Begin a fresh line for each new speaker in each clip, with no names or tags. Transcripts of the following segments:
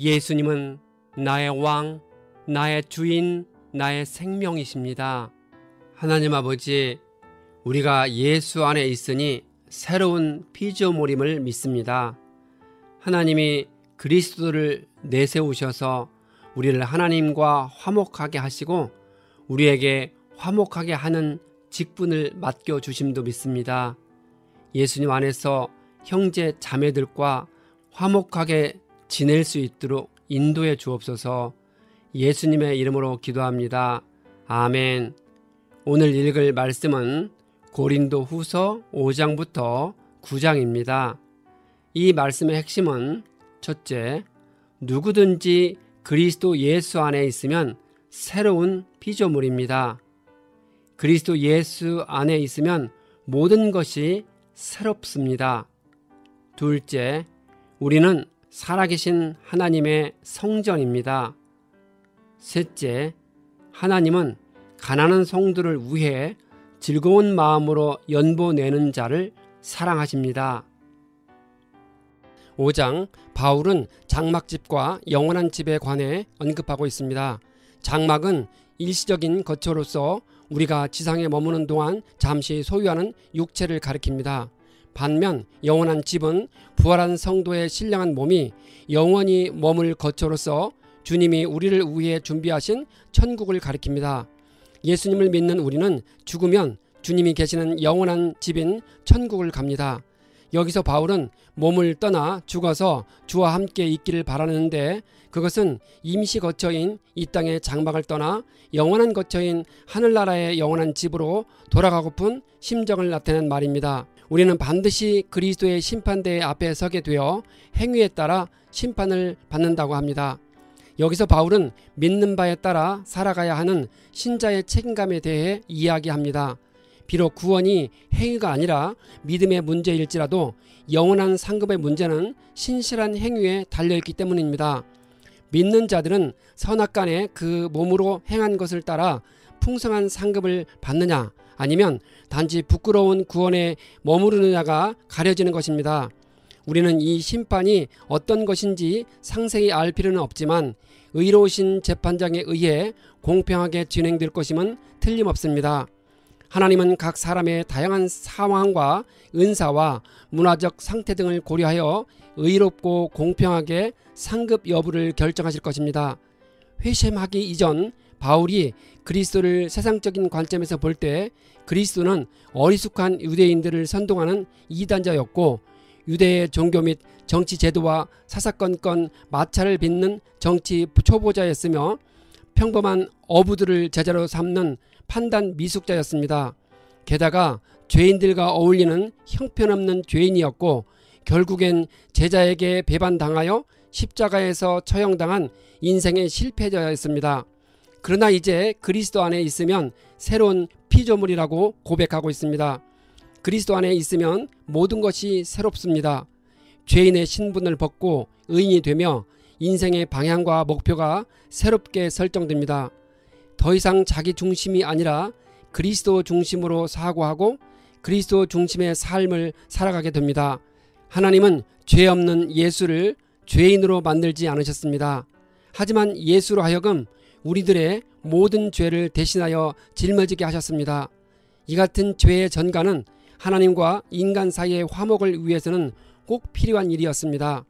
예수님은 나의 왕, 나의 주인, 나의 생명이십니다. 하나님 아버지, 우리가 예수 안에 있으니 새로운 피조물임을 믿습니다. 하나님이 그리스도를 내세우셔서 우리를 하나님과 화목하게 하시고 우리에게 화목하게 하는 직분을 맡겨주심도 믿습니다. 예수님 안에서 형제 자매들과 화목하게 지낼 수 있도록 인도해 주옵소서. 예수님의 이름으로 기도합니다. 아멘. 오늘 읽을 말씀은 고린도 후서 5장부터 9장입니다. 이 말씀의 핵심은 첫째, 누구든지 그리스도 예수 안에 있으면 새로운 피조물입니다. 그리스도 예수 안에 있으면 모든 것이 새롭습니다. 둘째, 우리는 살아계신 하나님의 성전입니다. 셋째, 하나님은 가난한 성도를 위해 즐거운 마음으로 연보내는 자를 사랑하십니다. 5장, 바울은 장막집과 영원한 집에 관해 언급하고 있습니다. 장막은 일시적인 거처로서 우리가 지상에 머무는 동안 잠시 소유하는 육체를 가리킵니다. 반면 영원한 집은 부활한 성도의 신령한 몸이 영원히 머물 거처로서 주님이 우리를 위해 준비하신 천국을 가리킵니다. 예수님을 믿는 우리는 죽으면 주님이 계시는 영원한 집인 천국을 갑니다. 여기서 바울은 몸을 떠나 죽어서 주와 함께 있기를 바라는데 그것은 임시 거처인 이 땅의 장막을 떠나 영원한 거처인 하늘나라의 영원한 집으로 돌아가고픈 심정을 나타낸 말입니다. 우리는 반드시 그리스도의 심판대 앞에 서게 되어 행위에 따라 심판을 받는다고 합니다. 여기서 바울은 믿는 바에 따라 살아가야 하는 신자의 책임감에 대해 이야기합니다. 비록 구원이 행위가 아니라 믿음의 문제일지라도 영원한 상급의 문제는 신실한 행위에 달려있기 때문입니다. 믿는 자들은 선악간에 그 몸으로 행한 것을 따라 풍성한 상급을 받느냐 아니면 단지 부끄러운 구원에 머무르느냐가 가려지는 것입니다. 우리는 이 심판이 어떤 것인지 상세히 알 필요는 없지만 의로우신 재판장에 의해 공평하게 진행될 것임은 틀림없습니다. 하나님은 각 사람의 다양한 상황과 은사와 문화적 상태 등을 고려하여 의롭고 공평하게 상급 여부를 결정하실 것입니다. 회심하기 이전 바울이 그리스도를 세상적인 관점에서 볼 때 그리스도는 어리숙한 유대인들을 선동하는 이단자였고 유대의 종교 및 정치 제도와 사사건건 마찰을 빚는 정치 초보자였으며 평범한 어부들을 제자로 삼는 판단 미숙자였습니다. 게다가 죄인들과 어울리는 형편없는 죄인이었고 결국엔 제자에게 배반당하여 십자가에서 처형당한 인생의 실패자였습니다. 그러나 이제 그리스도 안에 있으면 새로운 피조물이라고 고백하고 있습니다. 그리스도 안에 있으면 모든 것이 새롭습니다. 죄인의 신분을 벗고 의인이 되며 인생의 방향과 목표가 새롭게 설정됩니다. 더 이상 자기 중심이 아니라 그리스도 중심으로 사고하고 그리스도 중심의 삶을 살아가게 됩니다. 하나님은 죄 없는 예수를 죄인으로 만들지 않으셨습니다. 하지만 예수로 하여금 우리들의 모든 죄를 대신하여 짊어지게 하셨습니다. 이 같은 죄의 전가는 하나님과 인간 사이의 화목을 위해서는 꼭 필요한 일이었습니다.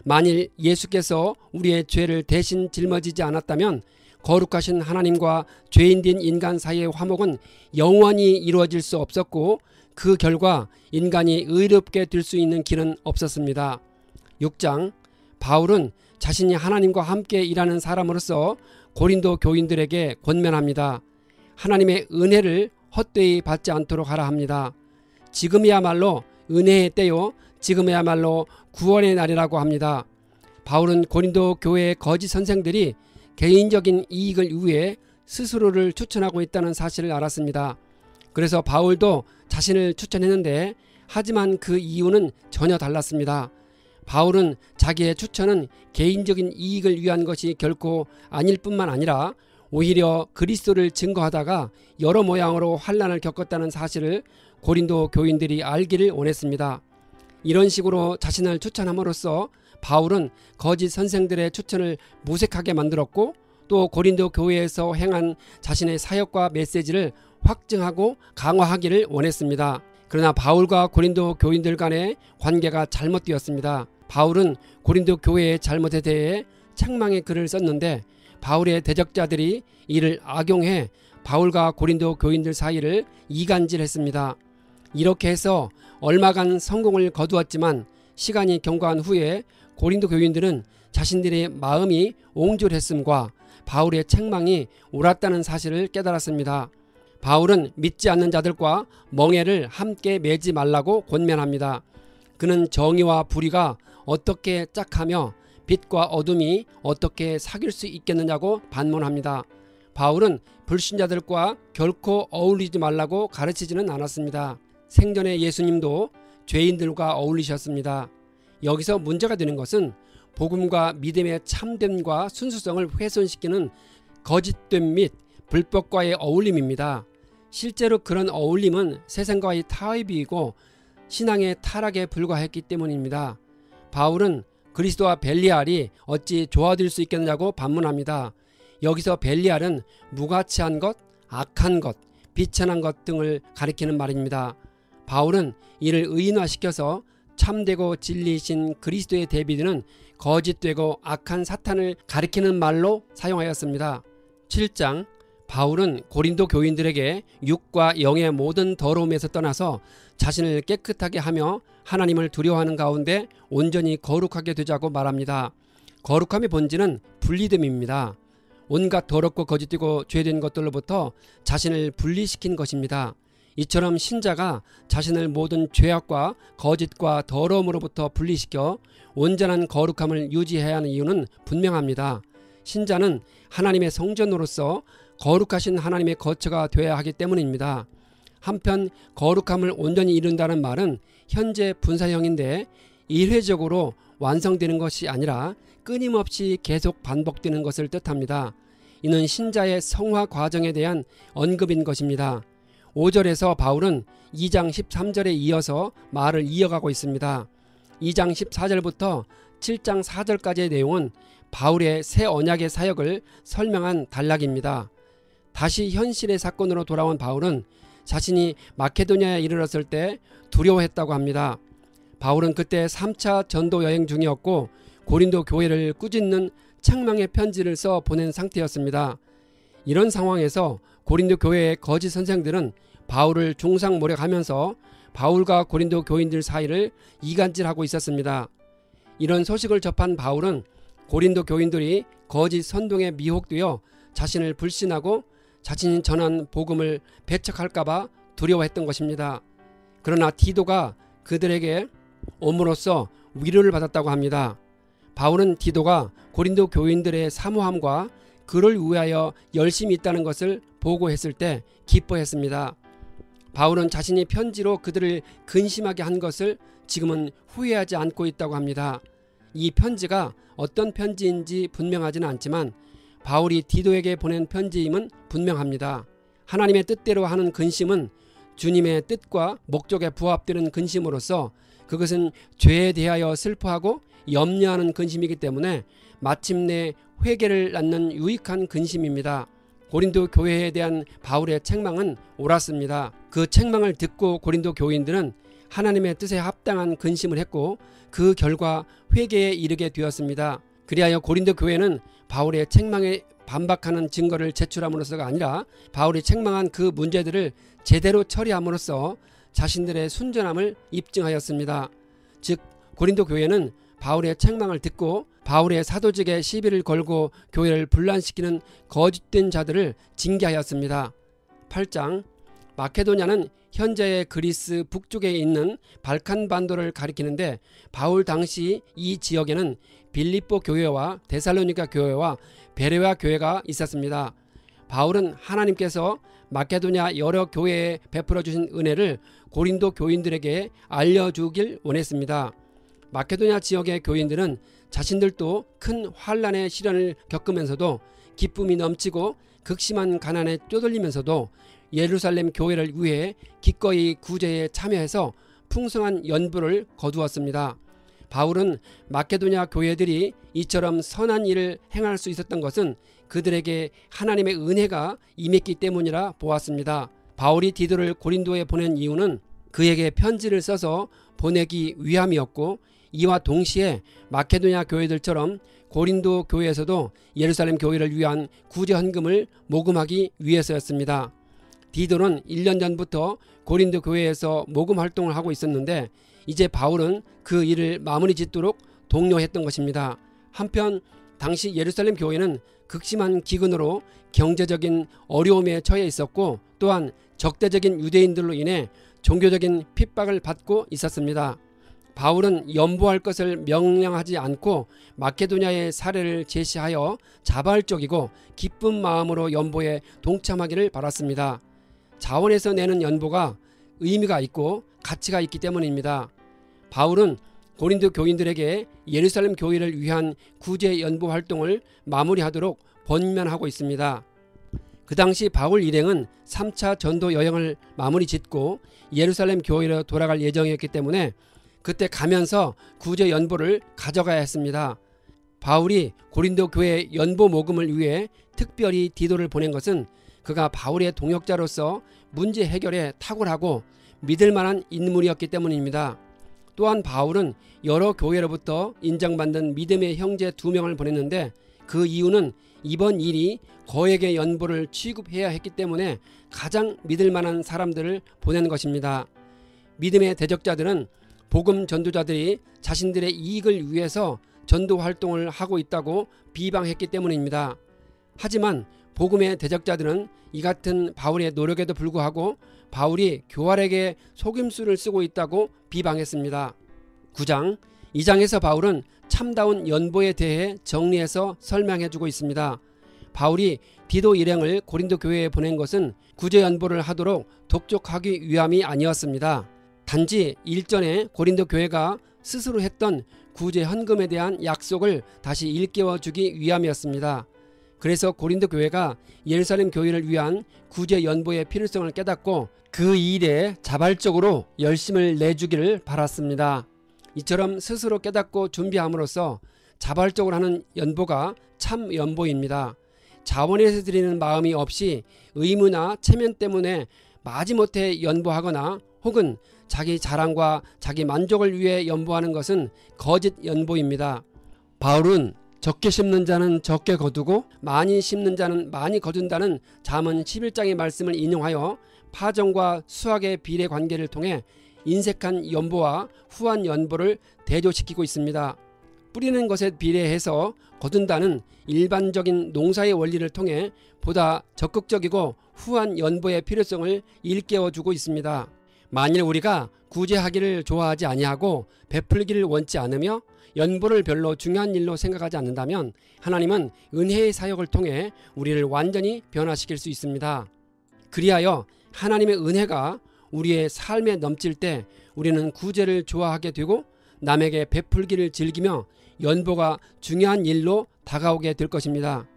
만일 예수께서 우리의 죄를 대신 짊어지지 않았다면 거룩하신 하나님과 죄인된 인간 사이의 화목은 영원히 이루어질 수 없었고 그 결과 인간이 의롭게 될 수 있는 길은 없었습니다. 6장, 바울은 자신이 하나님과 함께 일하는 사람으로서 고린도 교인들에게 권면합니다. 하나님의 은혜를 헛되이 받지 않도록 하라 합니다. 지금이야말로 은혜의 때요, 지금이야말로 구원의 날이라고 합니다. 바울은 고린도 교회의 거짓 선생들이 개인적인 이익을 위해 스스로를 추천하고 있다는 사실을 알았습니다. 그래서 바울도 자신을 추천했는데 하지만 그 이유는 전혀 달랐습니다. 바울은 자기의 추천은 개인적인 이익을 위한 것이 결코 아닐 뿐만 아니라 오히려 그리스도를 증거하다가 여러 모양으로 환난을 겪었다는 사실을 고린도 교인들이 알기를 원했습니다. 이런 식으로 자신을 추천함으로써 바울은 거짓 선생들의 추천을 무색하게 만들었고 또 고린도 교회에서 행한 자신의 사역과 메시지를 확증하고 강화하기를 원했습니다. 그러나 바울과 고린도 교인들 간의 관계가 잘못되었습니다. 바울은 고린도 교회의 잘못에 대해 책망의 글을 썼는데 바울의 대적자들이 이를 악용해 바울과 고린도 교인들 사이를 이간질했습니다. 이렇게 해서 얼마간 성공을 거두었지만 시간이 경과한 후에 고린도 교인들은 자신들의 마음이 옹졸했음과 바울의 책망이 옳았다는 사실을 깨달았습니다. 바울은 믿지 않는 자들과 멍에를 함께 매지 말라고 권면합니다. 그는 정의와 불의가 어떻게 짝하며 빛과 어둠이 어떻게 사귈 수 있겠느냐고 반문합니다. 바울은 불신자들과 결코 어울리지 말라고 가르치지는 않았습니다. 생전에 예수님도 죄인들과 어울리셨습니다. 여기서 문제가 되는 것은 복음과 믿음의 참됨과 순수성을 훼손시키는 거짓됨 및 불법과의 어울림입니다. 실제로 그런 어울림은 세상과의 타협이고 신앙의 타락에 불과했기 때문입니다. 바울은 그리스도와 벨리알이 어찌 조화될 수 있겠느냐고 반문합니다. 여기서 벨리알은 무가치한 것, 악한 것, 비천한 것 등을 가리키는 말입니다. 바울은 이를 의인화시켜서 참되고 진리이신 그리스도에 대비되는 거짓되고 악한 사탄을 가리키는 말로 사용하였습니다. 7장 바울은 고린도 교인들에게 육과 영의 모든 더러움에서 떠나서 자신을 깨끗하게 하며 하나님을 두려워하는 가운데 온전히 거룩하게 되자고 말합니다. 거룩함의 본질은 분리됨입니다. 온갖 더럽고 거짓되고 죄된 것들로부터 자신을 분리시킨 것입니다. 이처럼 신자가 자신을 모든 죄악과 거짓과 더러움으로부터 분리시켜 온전한 거룩함을 유지해야 하는 이유는 분명합니다. 신자는 하나님의 성전으로서 거룩하신 하나님의 거처가 되어야 하기 때문입니다. 한편 거룩함을 온전히 이룬다는 말은 현재 분사형인데 일회적으로 완성되는 것이 아니라 끊임없이 계속 반복되는 것을 뜻합니다. 이는 신자의 성화 과정에 대한 언급인 것입니다. 5절에서 바울은 2장 13절에 이어서 말을 이어가고 있습니다. 2장 14절부터 7장 4절까지의 내용은 바울의 새 언약의 사역을 설명한 단락입니다. 다시 현실의 사건으로 돌아온 바울은 자신이 마케도니아에 이르렀을 때 두려워했다고 합니다. 바울은 그때 3차 전도 여행 중이었고 고린도 교회를 꾸짖는 책망의 편지를 써 보낸 상태였습니다. 이런 상황에서 고린도 교회의 거짓 선생들은 바울을 중상모략하면서 바울과 고린도 교인들 사이를 이간질하고 있었습니다. 이런 소식을 접한 바울은 고린도 교인들이 거짓 선동에 미혹되어 자신을 불신하고 자신이 전한 복음을 배척할까봐 두려워했던 것입니다. 그러나 디도가 그들에게 옴으로써 위로를 받았다고 합니다. 바울은 디도가 고린도 교인들의 사모함과 그를 위하여 열심히 있다는 것을 보고했을 때 기뻐했습니다. 바울은 자신이 편지로 그들을 근심하게 한 것을 지금은 후회하지 않고 있다고 합니다. 이 편지가 어떤 편지인지 분명하지는 않지만 바울이 디도에게 보낸 편지임은 분명합니다. 하나님의 뜻대로 하는 근심은 주님의 뜻과 목적에 부합되는 근심으로서 그것은 죄에 대하여 슬퍼하고 염려하는 근심이기 때문에 마침내 회개를 낳는 유익한 근심입니다. 고린도 교회에 대한 바울의 책망은 옳았습니다. 그 책망을 듣고 고린도 교인들은 하나님의 뜻에 합당한 근심을 했고 그 결과 회개에 이르게 되었습니다. 그리하여 고린도 교회는 바울의 책망에 반박하는 증거를 제출함으로써가 아니라 바울이 책망한 그 문제들을 제대로 처리함으로써 자신들의 순전함을 입증하였습니다. 즉 고린도 교회는 바울의 책망을 듣고 바울의 사도직에 시비를 걸고 교회를 분란시키는 거짓된 자들을 징계하였습니다. 8장 마케도냐는 현재의 그리스 북쪽에 있는 발칸 반도를 가리키는데 바울 당시 이 지역에는 빌립보 교회와 데살로니가 교회와 베레아 교회가 있었습니다. 바울은 하나님께서 마케도냐 여러 교회에 베풀어 주신 은혜를 고린도 교인들에게 알려주길 원했습니다. 마케도냐 지역의 교인들은 자신들도 큰 환난의 시련을 겪으면서도 기쁨이 넘치고 극심한 가난에 쪼들리면서도 예루살렘 교회를 위해 기꺼이 구제에 참여해서 풍성한 연보를 거두었습니다. 바울은 마케도냐 교회들이 이처럼 선한 일을 행할 수 있었던 것은 그들에게 하나님의 은혜가 임했기 때문이라 보았습니다. 바울이 디도를 고린도에 보낸 이유는 그에게 편지를 써서 보내기 위함이었고, 이와 동시에 마케도냐 교회들처럼 고린도 교회에서도 예루살렘 교회를 위한 구제 헌금을 모금하기 위해서였습니다. 디도는 1년 전부터 고린도 교회에서 모금 활동을 하고 있었는데 이제 바울은 그 일을 마무리 짓도록 독려했던 것입니다. 한편 당시 예루살렘 교회는 극심한 기근으로 경제적인 어려움에 처해 있었고, 또한 적대적인 유대인들로 인해 종교적인 핍박을 받고 있었습니다. 바울은 연보할 것을 명령하지 않고 마케도냐의 사례를 제시하여 자발적이고 기쁜 마음으로 연보에 동참하기를 바랐습니다. 자원에서 내는 연보가 의미가 있고 가치가 있기 때문입니다. 바울은 고린도 교인들에게 예루살렘 교회를 위한 구제 연보 활동을 마무리하도록 권면하고 있습니다. 그 당시 바울 일행은 3차 전도 여행을 마무리 짓고 예루살렘 교회로 돌아갈 예정이었기 때문에 그때 가면서 구제 연보를 가져가야 했습니다. 바울이 고린도 교회 연보 모금을 위해 특별히 디도를 보낸 것은 그가 바울의 동역자로서 문제 해결에 탁월하고 믿을 만한 인물이었기 때문입니다. 또한 바울은 여러 교회로부터 인정받는 믿음의 형제 2명을 보냈는데 그 이유는 이번 일이 거액의 연보를 취급해야 했기 때문에 가장 믿을 만한 사람들을 보낸 것입니다. 믿음의 대적자들은 복음 전도자들이 자신들의 이익을 위해서 전도 활동을 하고 있다고 비방했기 때문입니다. 하지만 복음의 대적자들은 이 같은 바울의 노력에도 불구하고 바울이 교활에게 속임수를 쓰고 있다고 비방했습니다. 9장 2장에서 바울은 참다운 연보에 대해 정리해서 설명해주고 있습니다. 바울이 디도 일행을 고린도 교회에 보낸 것은 구제 연보를 하도록 독촉하기 위함이 아니었습니다. 단지 일전에 고린도 교회가 스스로 했던 구제 헌금에 대한 약속을 다시 일깨워주기 위함이었습니다. 그래서 고린도 교회가 예루살렘 교회를 위한 구제 연보의 필요성을 깨닫고 그 일에 자발적으로 열심을 내주기를 바랐습니다. 이처럼 스스로 깨닫고 준비함으로써 자발적으로 하는 연보가 참 연보입니다. 자원에서 드리는 마음이 없이 의무나 체면 때문에 마지못해 연보하거나 혹은 자기 자랑과 자기 만족을 위해 연보하는 것은 거짓 연보입니다. 바울은 적게 심는 자는 적게 거두고 많이 심는 자는 많이 거둔다는 잠언 11장의 말씀을 인용하여 파종과 수확의 비례 관계를 통해 인색한 연보와 후한 연보를 대조시키고 있습니다. 뿌리는 것에 비례해서 거둔다는 일반적인 농사의 원리를 통해 보다 적극적이고 후한 연보의 필요성을 일깨워주고 있습니다. 만일 우리가 구제하기를 좋아하지 아니하고 베풀기를 원치 않으며 연보를 별로 중요한 일로 생각하지 않는다면 하나님은 은혜의 사역을 통해 우리를 완전히 변화시킬 수 있습니다. 그리하여 하나님의 은혜가 우리의 삶에 넘칠 때 우리는 구제를 좋아하게 되고 남에게 베풀기를 즐기며 연보가 중요한 일로 다가오게 될 것입니다.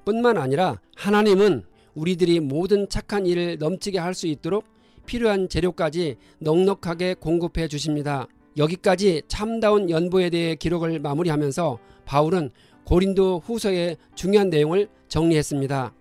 뿐만 아니라 하나님은 우리들이 모든 착한 일을 넘치게 할 수 있도록 필요한 재료까지 넉넉하게 공급해 주십니다. 여기까지 참다운 연보에 대해 기록을 마무리하면서 바울은 고린도 후서의 중요한 내용을 정리했습니다.